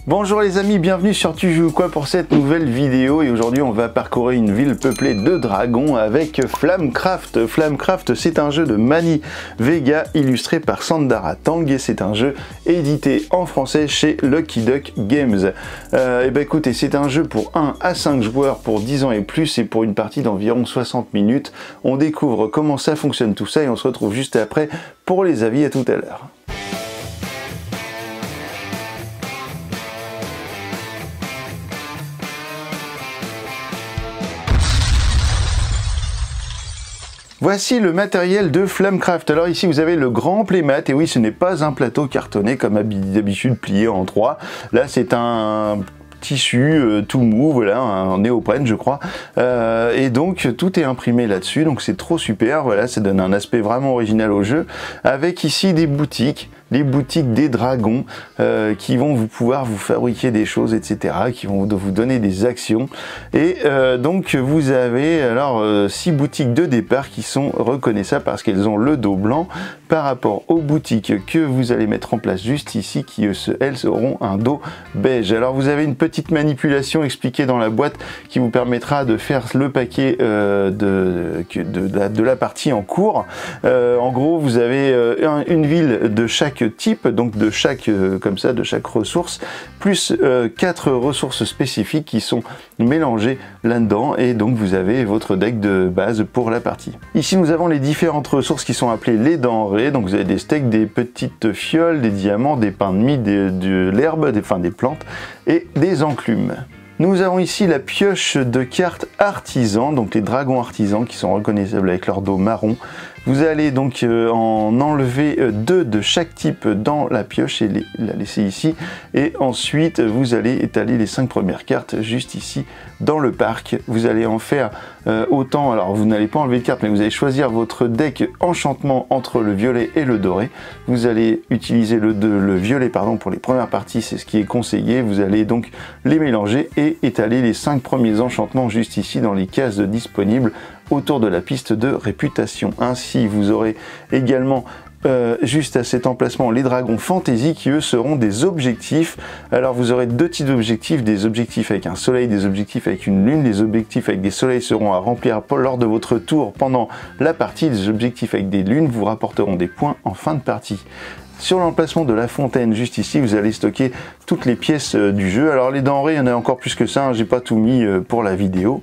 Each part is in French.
Bonjour les amis, bienvenue sur Tu joues quoi pour cette nouvelle vidéo et aujourd'hui on va parcourir une ville peuplée de dragons avec Flamecraft. Flamecraft, c'est un jeu de Mani Vega illustré par Sandara Tang et c'est un jeu édité en français chez Lucky Duck Games. Et ben écoutez, c'est un jeu pour 1 à 5 joueurs pour 10 ans et plus et pour une partie d'environ 60 minutes. On découvre comment ça fonctionne tout ça et on se retrouve juste après pour les avis. À tout à l'heure. Voici le matériel de Flamecraft. Alors ici vous avez le grand playmat et oui, ce n'est pas un plateau cartonné comme d'habitude plié en 3. Là c'est un tissu tout mou, voilà, en néoprène je crois, et donc tout est imprimé là-dessus, donc c'est trop super, voilà, ça donne un aspect vraiment original au jeu, avec ici des boutiques, les boutiques des dragons qui vont pouvoir vous fabriquer des choses, etc., qui vont vous donner des actions, et donc vous avez alors 6 boutiques de départ qui sont reconnaissables parce qu'elles ont le dos blanc par rapport aux boutiques que vous allez mettre en place juste ici qui elles auront un dos beige. Alors vous avez une petite manipulation expliquée dans la boîte qui vous permettra de faire le paquet de la partie en cours. En gros vous avez une ville de chaque type, donc de chaque comme ça, de chaque ressource, plus 4 ressources spécifiques qui sont mélangées là-dedans et donc vous avez votre deck de base pour la partie. Ici nous avons les différentes ressources qui sont appelées les denrées, donc vous avez des steaks, des petites fioles, des diamants, des pains de mie, de l'herbe, des plantes et des enclumes. Nous avons ici la pioche de cartes artisans, donc les dragons artisans qui sont reconnaissables avec leur dos marron. Vous allez donc en enlever 2 de chaque type dans la pioche et la laisser ici. Et ensuite, vous allez étaler les 5 premières cartes juste ici dans le parc. Vous allez en faire autant, alors vous n'allez pas enlever de cartes, mais vous allez choisir votre deck enchantement entre le violet et le doré. Vous allez utiliser le violet pour les premières parties, c'est ce qui est conseillé. Vous allez donc les mélanger et étaler les 5 premiers enchantements juste ici dans les cases disponibles autour de la piste de réputation. Ainsi, vous aurez également juste à cet emplacement les dragons fantasy qui eux seront des objectifs. Alors vous aurez 2 types d'objectifs, des objectifs avec un soleil, des objectifs avec une lune. Les objectifs avec des soleils seront à remplir lors de votre tour pendant la partie. Les objectifs avec des lunes vous rapporteront des points en fin de partie. Sur l'emplacement de la fontaine, juste ici, vous allez stocker toutes les pièces du jeu. Alors les denrées, il y en a encore plus que ça, hein, j'ai pas tout mis pour la vidéo.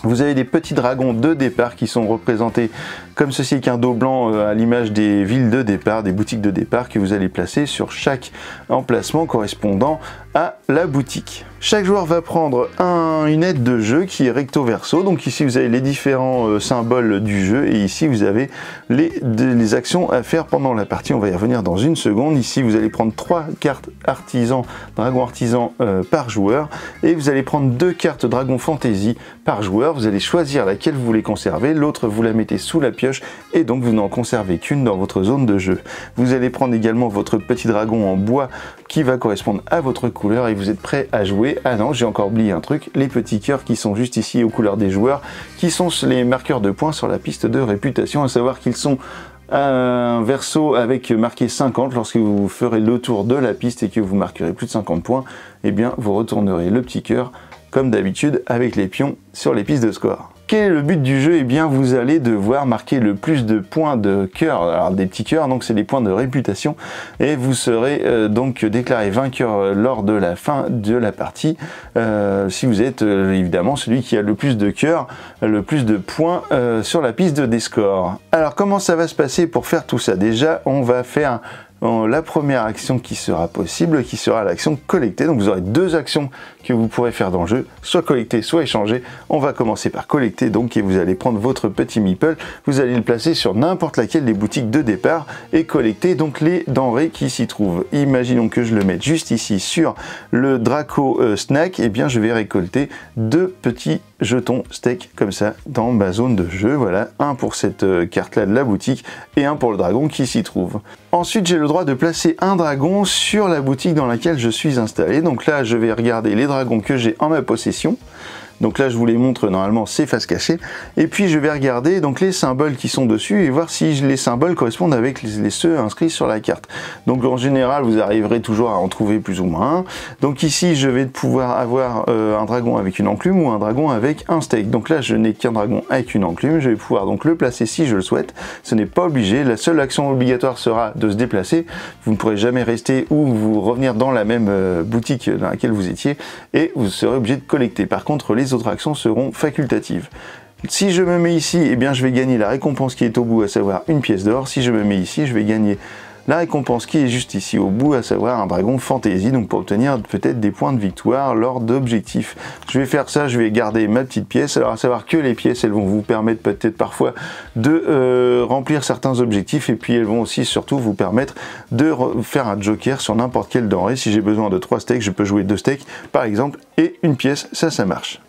Vous avez des petits dragons de départ qui sont représentés comme ceci avec un dos blanc à l'image des villes de départ, des boutiques de départ que vous allez placer sur chaque emplacement correspondant à la boutique. Chaque joueur va prendre une aide de jeu qui est recto verso, donc ici vous avez les différents symboles du jeu et ici vous avez les actions à faire pendant la partie, on va y revenir dans une seconde. Ici vous allez prendre 3 cartes artisans, dragon artisan par joueur et vous allez prendre 2 cartes dragon fantasy par joueur. Vous allez choisir laquelle vous voulez conserver, l'autre vous la mettez sous la pioche et donc vous n'en conservez qu'une dans votre zone de jeu. Vous allez prendre également votre petit dragon en bois qui va correspondre à votre couleur et vous êtes prêt à jouer. Ah non, j'ai encore oublié un truc, les petits cœurs qui sont juste ici aux couleurs des joueurs, qui sont les marqueurs de points sur la piste de réputation, à savoir qu'ils sont un verso avec marqué 50. Lorsque vous ferez le tour de la piste et que vous marquerez plus de 50 points, eh bien vous retournerez le petit cœur comme d'habitude avec les pions sur les pistes de score. Quel est le but du jeu? Eh bien vous allez devoir marquer le plus de points de cœur, alors des petits cœurs, donc c'est les points de réputation, et vous serez donc déclaré vainqueur lors de la fin de la partie, si vous êtes évidemment celui qui a le plus de cœurs, le plus de points sur la piste des scores. Alors comment ça va se passer pour faire tout ça? Déjà on va faire la première action qui sera possible, qui sera l'action collecter. Donc vous aurez 2 actions que vous pourrez faire dans le jeu, soit collecter, soit échanger. On va commencer par collecter donc et vous allez prendre votre petit meeple, vous allez le placer sur n'importe laquelle des boutiques de départ et collecter donc les denrées qui s'y trouvent. Imaginons que je le mette juste ici sur le Draco Snack, et bien je vais récolter 2 petits jetons steak comme ça dans ma zone de jeu. Voilà, un pour cette carte là de la boutique et un pour le dragon qui s'y trouve. Ensuite j'ai le droit de placer un dragon sur la boutique dans laquelle je suis installé. Donc là je vais regarder les dragons que j'ai en ma possession. Donc là je vous les montre, normalement c'est face cachée. Et puis je vais regarder donc les symboles qui sont dessus et voir si les symboles correspondent avec ceux inscrits sur la carte. Donc en général vous arriverez toujours à en trouver plus ou moins un. Donc ici je vais pouvoir avoir un dragon avec une enclume ou un dragon avec un steak. Donc là je n'ai qu'un dragon avec une enclume, je vais pouvoir donc le placer si je le souhaite. Ce n'est pas obligé, la seule action obligatoire sera de se déplacer. Vous ne pourrez jamais rester ou vous revenir dans la même boutique dans laquelle vous étiez et vous serez obligé de collecter. Par contre les autres actions seront facultatives. Si je me mets ici, eh bien je vais gagner la récompense qui est au bout, à savoir une pièce d'or. Si je me mets ici, je vais gagner la récompense qui est juste ici au bout, à savoir un dragon fantasy, donc pour obtenir peut-être des points de victoire lors d'objectifs. Je vais faire ça, je vais garder ma petite pièce. Alors à savoir que les pièces, elles vont vous permettre peut-être parfois de remplir certains objectifs, et puis elles vont aussi surtout vous permettre de faire un joker sur n'importe quelle denrée. Si j'ai besoin de 3 steaks, je peux jouer 2 steaks par exemple, et une pièce, ça marche.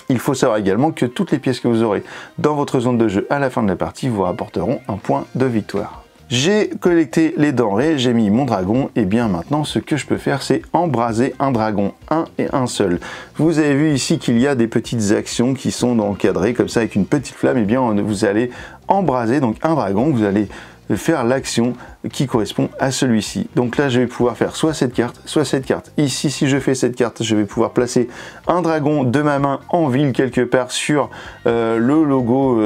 Il faut savoir également que toutes les pièces que vous aurez dans votre zone de jeu à la fin de la partie vous rapporteront un point de victoire. J'ai collecté les denrées, j'ai mis mon dragon, et bien maintenant ce que je peux faire c'est embraser un dragon, un et un seul. Vous avez vu ici qu'il y a des petites actions qui sont encadrées comme ça avec une petite flamme, et bien vous allez embraser donc un dragon, vous allez faire l'action qui correspond à celui-ci. Donc là je vais pouvoir faire soit cette carte, soit cette carte. Ici si je fais cette carte, je vais pouvoir placer un dragon de ma main en ville quelque part sur le logo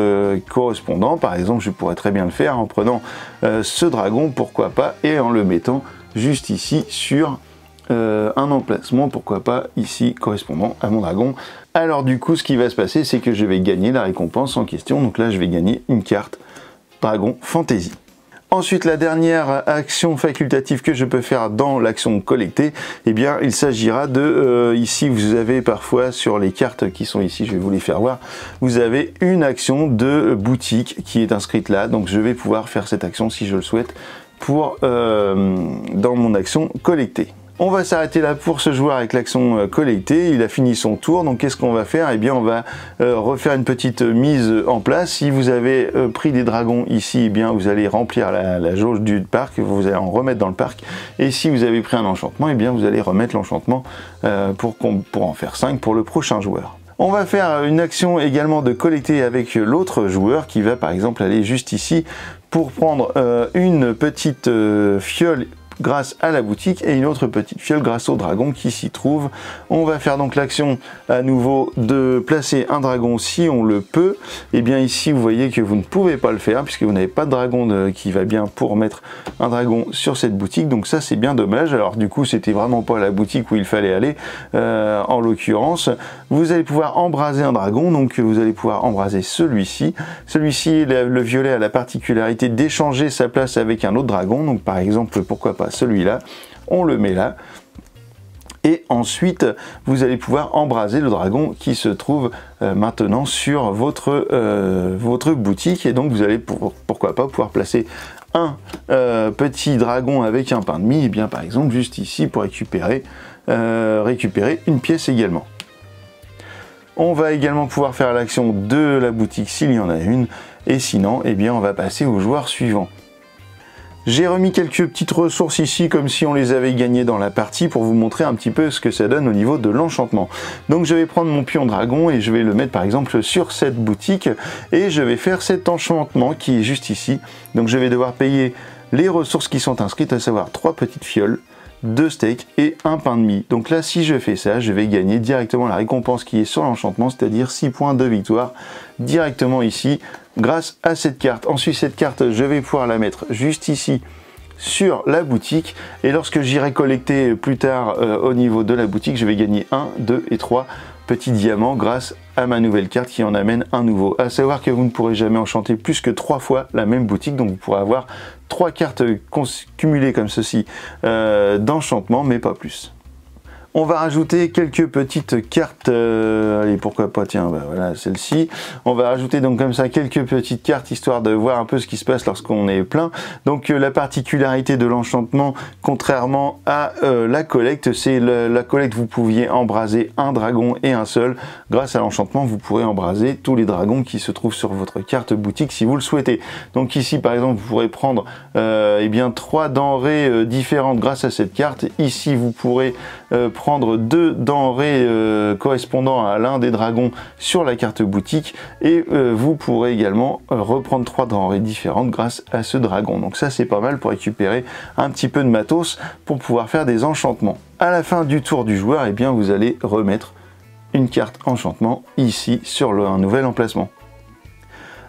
correspondant. Par exemple je pourrais très bien le faire en prenant ce dragon, pourquoi pas, et en le mettant juste ici sur un emplacement, pourquoi pas ici correspondant à mon dragon. Alors du coup ce qui va se passer c'est que je vais gagner la récompense en question. Donc là je vais gagner une carte Dragon Fantasy. Ensuite, la dernière action facultative que je peux faire dans l'action collecter, eh bien, il s'agira de, ici, vous avez parfois sur les cartes qui sont ici, je vais vous les faire voir, vous avez une action de boutique qui est inscrite là, donc je vais pouvoir faire cette action si je le souhaite pour dans mon action collecter. On va s'arrêter là pour ce joueur avec l'action collectée, il a fini son tour, donc qu'est-ce qu'on va faire? Eh bien on va refaire une petite mise en place. Si vous avez pris des dragons ici, eh bien vous allez remplir la jauge du parc, vous allez en remettre dans le parc, et si vous avez pris un enchantement, eh bien vous allez remettre l'enchantement pour en faire 5 pour le prochain joueur. On va faire une action également de collecter avec l'autre joueur qui va par exemple aller juste ici pour prendre une petite fiole grâce à la boutique et une autre petite fiole grâce au dragon qui s'y trouve. On va faire donc l'action à nouveau de placer un dragon si on le peut. Et bien ici vous voyez que vous ne pouvez pas le faire puisque vous n'avez pas de dragon qui va bien pour mettre un dragon sur cette boutique, donc ça c'est bien dommage. Alors du coup c'était vraiment pas la boutique où il fallait aller en l'occurrence. Vous allez pouvoir embraser un dragon, donc vous allez pouvoir embraser celui-ci. Celui-ci, le violet a la particularité d'échanger sa place avec un autre dragon, donc par exemple pourquoi pas celui-là, on le met là, et ensuite vous allez pouvoir embraser le dragon qui se trouve maintenant sur votre boutique, et donc vous allez pourquoi pas pouvoir placer un petit dragon avec un pain de mie, et bien par exemple juste ici pour récupérer une pièce également. On va également pouvoir faire l'action de la boutique s'il y en a une, et sinon eh bien on va passer au joueur suivant. J'ai remis quelques petites ressources ici comme si on les avait gagnées dans la partie pour vous montrer un petit peu ce que ça donne au niveau de l'enchantement. Donc je vais prendre mon pion dragon et je vais le mettre par exemple sur cette boutique et je vais faire cet enchantement qui est juste ici. Donc je vais devoir payer les ressources qui sont inscrites, à savoir 3 petites fioles, 2 steaks et un pain de mie. Donc là si je fais ça, je vais gagner directement la récompense qui est sur l'enchantement, c'est-à-dire 6 points de victoire directement ici grâce à cette carte. Ensuite cette carte je vais pouvoir la mettre juste ici sur la boutique, et lorsque j'irai collecter plus tard au niveau de la boutique, je vais gagner 1, 2 et 3 petits diamants grâce à ma nouvelle carte qui en amène un nouveau. À savoir que vous ne pourrez jamais enchanter plus que 3 fois la même boutique, donc vous pourrez avoir 3 cartes cumulées comme ceci d'enchantement, mais pas plus. On va rajouter quelques petites cartes, allez pourquoi pas, tiens, bah voilà celle-ci. On va rajouter donc comme ça quelques petites cartes histoire de voir un peu ce qui se passe lorsqu'on est plein. Donc la particularité de l'enchantement, contrairement à la collecte, c'est la collecte, vous pouviez embraser un dragon et un seul. Grâce à l'enchantement, vous pourrez embraser tous les dragons qui se trouvent sur votre carte boutique si vous le souhaitez. Donc ici par exemple, vous pourrez prendre eh bien 3 denrées différentes grâce à cette carte. Ici vous pourrez prendre 2 denrées correspondant à l'un des dragons sur la carte boutique, et vous pourrez également reprendre 3 denrées différentes grâce à ce dragon. Donc ça c'est pas mal pour récupérer un petit peu de matos pour pouvoir faire des enchantements. À la fin du tour du joueur, eh bien vous allez remettre une carte enchantement ici sur un nouvel emplacement.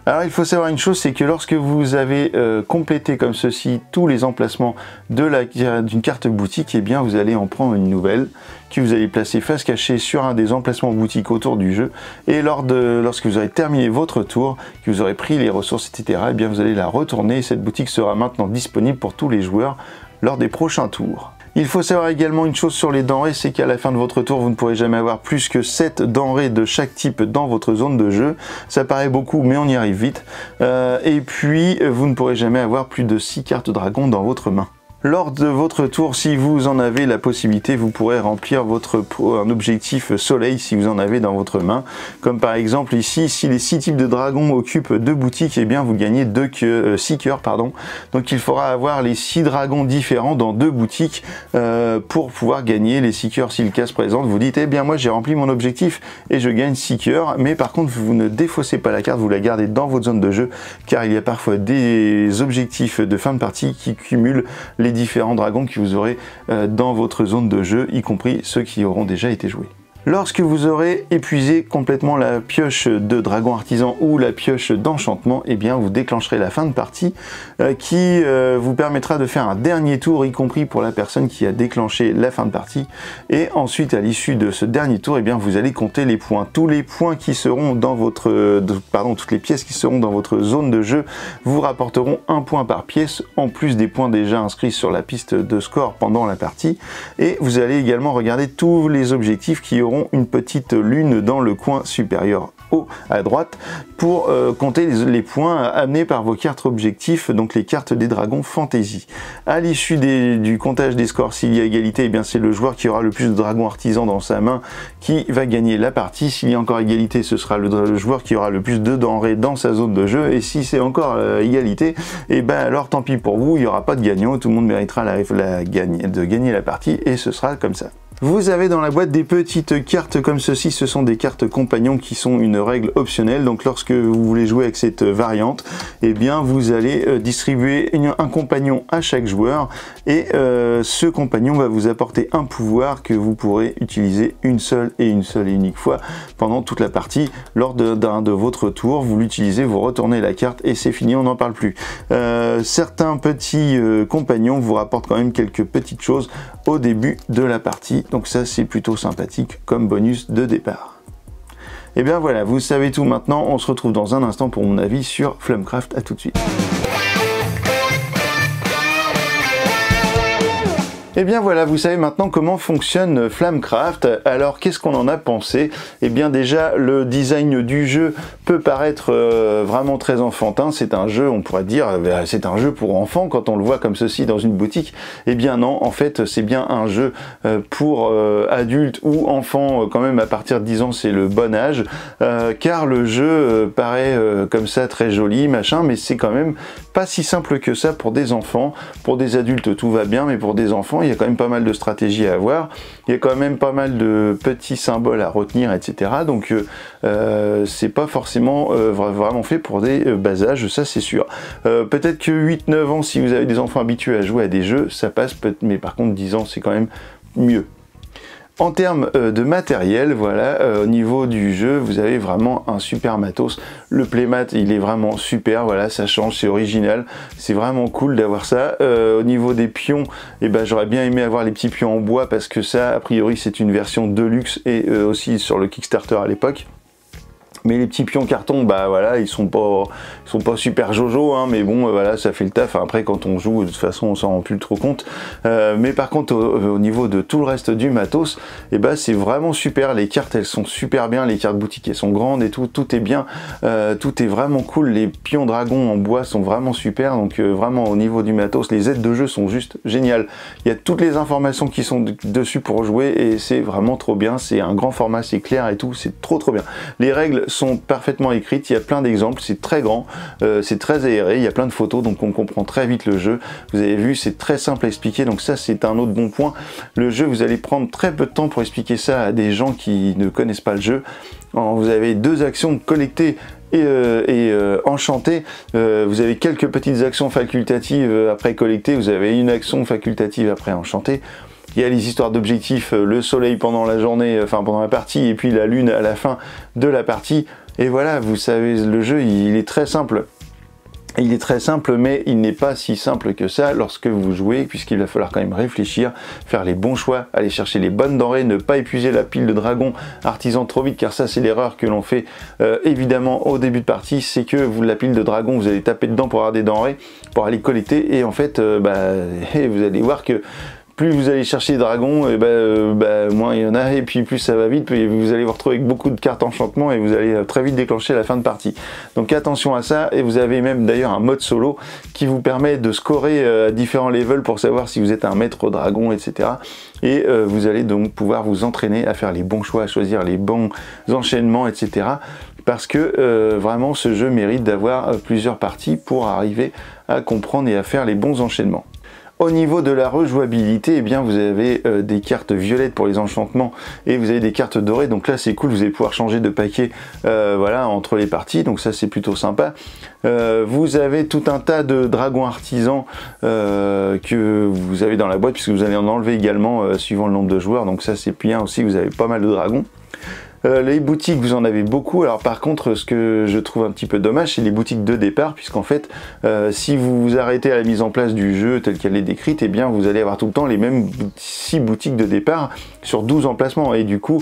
Alors il faut savoir une chose, c'est que lorsque vous avez complété comme ceci tous les emplacements d'une carte boutique, eh bien vous allez en prendre une nouvelle que vous allez placer face cachée sur un des emplacements boutiques autour du jeu, et lorsque vous aurez terminé votre tour, que vous aurez pris les ressources, etc., eh bien vous allez la retourner, et cette boutique sera maintenant disponible pour tous les joueurs lors des prochains tours. Il faut savoir également une chose sur les denrées, c'est qu'à la fin de votre tour, vous ne pourrez jamais avoir plus que 7 denrées de chaque type dans votre zone de jeu. Ça paraît beaucoup, mais on y arrive vite. Et puis, vous ne pourrez jamais avoir plus de 6 cartes dragon dans votre main. Lors de votre tour, si vous en avez la possibilité, vous pourrez remplir un objectif soleil si vous en avez dans votre main. Comme par exemple ici, si les 6 types de dragons occupent 2 boutiques, eh bien vous gagnez 6 cœurs. Donc il faudra avoir les 6 dragons différents dans 2 boutiques pour pouvoir gagner les 6 cœurs. Si le cas se présente, vous dites, eh bien moi j'ai rempli mon objectif et je gagne 6 cœurs. Mais par contre, vous ne défaussez pas la carte, vous la gardez dans votre zone de jeu, car il y a parfois des objectifs de fin de partie qui cumulent les différents dragons que vous aurez dans votre zone de jeu, y compris ceux qui auront déjà été joués. Lorsque vous aurez épuisé complètement la pioche de dragon artisan ou la pioche d'enchantement, eh bien vous déclencherez la fin de partie qui vous permettra de faire un dernier tour, y compris pour la personne qui a déclenché la fin de partie. Et ensuite, à l'issue de ce dernier tour, eh bien vous allez compter les points. Tous les points qui seront dans votre, toutes les pièces qui seront dans votre zone de jeu vous rapporteront 1 point par pièce, en plus des points déjà inscrits sur la piste de score pendant la partie. Et vous allez également regarder tous les objectifs qui auront une petite lune dans le coin supérieur haut à droite pour compter les points amenés par vos cartes objectifs, donc les cartes des dragons fantasy. À l'issue du comptage des scores, s'il y a égalité, eh bien c'est le joueur qui aura le plus de dragons artisans dans sa main qui va gagner la partie. S'il y a encore égalité, ce sera le joueur qui aura le plus de denrées dans sa zone de jeu, et si c'est encore égalité, et ben alors tant pis pour vous, il n'y aura pas de gagnant, tout le monde méritera de gagner la partie, et ce sera comme ça. Vous avez dans la boîte des petites cartes comme ceci, ce sont des cartes compagnons qui sont une règle optionnelle. Donc lorsque vous voulez jouer avec cette variante, eh bien vous allez distribuer un compagnon à chaque joueur, et ce compagnon va vous apporter un pouvoir que vous pourrez utiliser une seule et unique fois pendant toute la partie. Lors d'un de votre tour, vous l'utilisez, vous retournez la carte et c'est fini, on n'en parle plus. Certains petits compagnons vous rapportent quand même quelques petites choses au début de la partie. Donc ça c'est plutôt sympathique comme bonus de départ. Et bien voilà, vous savez tout maintenant, on se retrouve dans un instant pour mon avis sur Flamecraft, à tout de suite. Et bien voilà, vous savez maintenant comment fonctionne Flamecraft. Alors qu'est-ce qu'on en a pensé? Et bien déjà, le design du jeu peut paraître vraiment très enfantin. C'est un jeu, on pourrait dire, c'est un jeu pour enfants quand on le voit comme ceci dans une boutique. Et bien non, en fait c'est bien un jeu pour adultes ou enfants, quand même à partir de 10 ans c'est le bon âge, car le jeu paraît comme ça très joli, machin, mais c'est quand même pas si simple que ça pour des enfants. Pour des adultes tout va bien, mais pour des enfants il y a quand même pas mal de stratégies à avoir, il y a quand même pas mal de petits symboles à retenir, etc. Donc c'est pas forcément vraiment fait pour des bas âges, ça c'est sûr. Peut-être que 8-9 ans, si vous avez des enfants habitués à jouer à des jeux, ça passe, mais par contre 10 ans c'est quand même mieux. En termes de matériel, voilà, au niveau du jeu, vous avez vraiment un super matos. Le playmat, il est vraiment super, voilà, ça change, c'est original, c'est vraiment cool d'avoir ça. Au niveau des pions, eh ben, j'aurais bien aimé avoir les petits pions en bois, parce que ça, a priori, c'est une version deluxe, et aussi sur le Kickstarter à l'époque. Mais les petits pions carton, bah voilà, ils sont pas super jojo, hein, mais bon, voilà, ça fait le taf. Après, quand on joue, de toute façon, on s'en rend plus trop compte. Mais par contre, au niveau de tout le reste du matos, et bah c'est vraiment super. Les cartes, elles sont super bien. Les cartes boutiques, elles sont grandes et tout est bien. Tout est vraiment cool. Les pions dragons en bois sont vraiment super. Donc vraiment, au niveau du matos, les aides de jeu sont juste géniales. Il y a toutes les informations qui sont dessus pour jouer, et c'est vraiment trop bien. C'est un grand format, c'est clair et tout, c'est trop bien. Les règles sont parfaitement écrites, il y a plein d'exemples, c'est très grand, c'est très aéré, il y a plein de photos, donc on comprend très vite le jeu. Vous avez vu, c'est très simple à expliquer, donc ça c'est un autre bon point. Le jeu, vous allez prendre très peu de temps pour expliquer ça à des gens qui ne connaissent pas le jeu. Alors, vous avez deux actions, collecter et enchanter. Vous avez quelques petites actions facultatives après collecter, vous avez une action facultative après enchanter. Il y a les histoires d'objectifs, le soleil pendant la journée, enfin pendant la partie, et puis la lune à la fin de la partie. Et voilà, vous savez, le jeu, il est très simple. Il est très simple, mais il n'est pas si simple que ça lorsque vous jouez, puisqu'il va falloir quand même réfléchir, faire les bons choix, aller chercher les bonnes denrées, ne pas épuiser la pile de dragons artisans trop vite, car ça c'est l'erreur que l'on fait évidemment au début de partie, c'est que la pile de dragons, vous allez taper dedans pour avoir des denrées, pour aller collecter, et en fait, vous allez voir que plus vous allez chercher des dragons, et moins il y en a, et puis plus ça va vite, puis vous allez vous retrouver avec beaucoup de cartes enchantement et vous allez très vite déclencher la fin de partie. Donc attention à ça, et vous avez même d'ailleurs un mode solo qui vous permet de scorer à différents levels pour savoir si vous êtes un maître dragon, etc. Et vous allez donc pouvoir vous entraîner à faire les bons choix, à choisir les bons enchaînements, etc. Parce que vraiment ce jeu mérite d'avoir plusieurs parties pour arriver à comprendre et à faire les bons enchaînements. Au niveau de la rejouabilité, eh bien vous avez des cartes violettes pour les enchantements et vous avez des cartes dorées, donc là c'est cool, vous allez pouvoir changer de paquet voilà, entre les parties, donc ça c'est plutôt sympa. Vous avez tout un tas de dragons artisans que vous avez dans la boîte, puisque vous allez en enlever également suivant le nombre de joueurs, donc ça c'est bien aussi, vous avez pas mal de dragons. Les boutiques, vous en avez beaucoup. Alors par contre, ce que je trouve un petit peu dommage, c'est les boutiques de départ, puisqu'en fait, si vous vous arrêtez à la mise en place du jeu telle qu'elle est décrite, eh bien vous allez avoir tout le temps les mêmes 6 boutiques de départ sur 12 emplacements. Et du coup,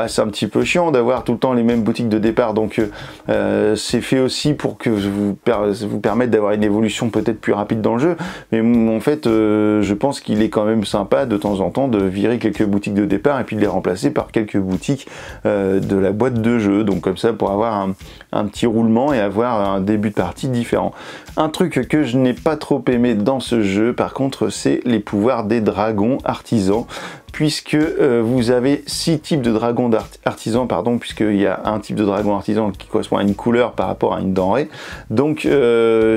c'est un petit peu chiant d'avoir tout le temps les mêmes boutiques de départ. Donc c'est fait aussi pour que vous permette d'avoir une évolution peut-être plus rapide dans le jeu. Mais en fait, je pense qu'il est quand même sympa de temps en temps de virer quelques boutiques de départ et puis de les remplacer par quelques boutiques de la boîte de jeu, donc comme ça pour avoir un petit roulement et avoir un début de partie différent. Un truc que je n'ai pas trop aimé dans ce jeu par contre, c'est les pouvoirs des dragons artisans, puisque vous avez 6 types de dragons artisans, pardon, puisqu'il y a un type de dragon artisan qui correspond à une couleur par rapport à une denrée. Donc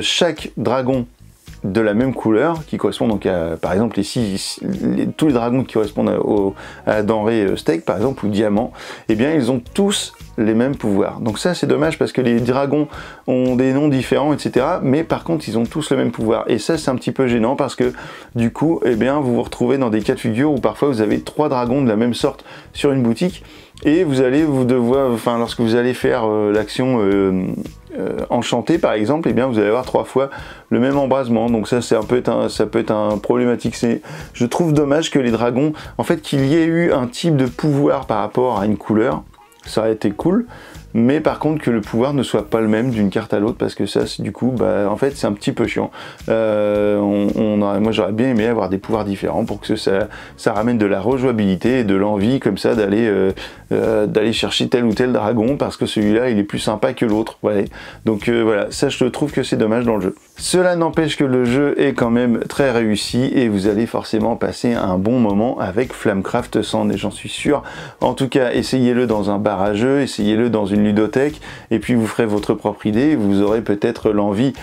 chaque dragon de la même couleur, qui correspond donc à, par exemple, tous les dragons qui correspondent à la denrée steak, par exemple, ou diamant, eh bien, ils ont tous les mêmes pouvoirs. Donc ça, c'est dommage parce que les dragons ont des noms différents, etc. Mais par contre, ils ont tous le même pouvoir. Et ça, c'est un petit peu gênant parce que, du coup, eh bien, vous vous retrouvez dans des cas de figure où parfois vous avez 3 dragons de la même sorte sur une boutique et vous allez lorsque vous allez faire l'action enchanté par exemple, et bien vous allez avoir 3 fois le même embrasement, donc ça ça peut être un problématique. Je trouve dommage que les dragons, en fait, qu'il y ait eu un type de pouvoir par rapport à une couleur, ça aurait été cool, mais par contre que le pouvoir ne soit pas le même d'une carte à l'autre, parce que ça du coup en fait c'est un petit peu chiant. Moi j'aurais bien aimé avoir des pouvoirs différents pour que ça ramène de la rejouabilité et de l'envie comme ça d'aller chercher tel ou tel dragon, parce que celui-là il est plus sympa que l'autre. Ouais. Donc voilà, ça je trouve que c'est dommage dans le jeu. Cela n'empêche que le jeu est quand même très réussi et vous allez forcément passer un bon moment avec Flamecraft Sand, et j'en suis sûr. En tout cas, essayez-le dans un bar à jeux, essayez-le dans une ludothèque, et puis vous ferez votre propre idée. Vous aurez peut-être l'envie,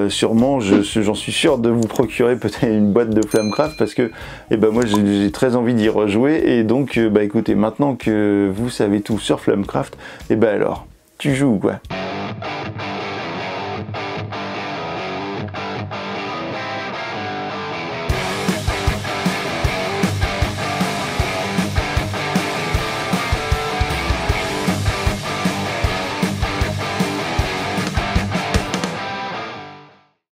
sûrement, j'en suis sûr, de vous procurer peut-être une boîte de Flamecraft, parce que moi j'ai très envie d'y rejouer. Et donc écoutez, maintenant que vous savez tout sur Flamecraft, alors, tu joues quoi.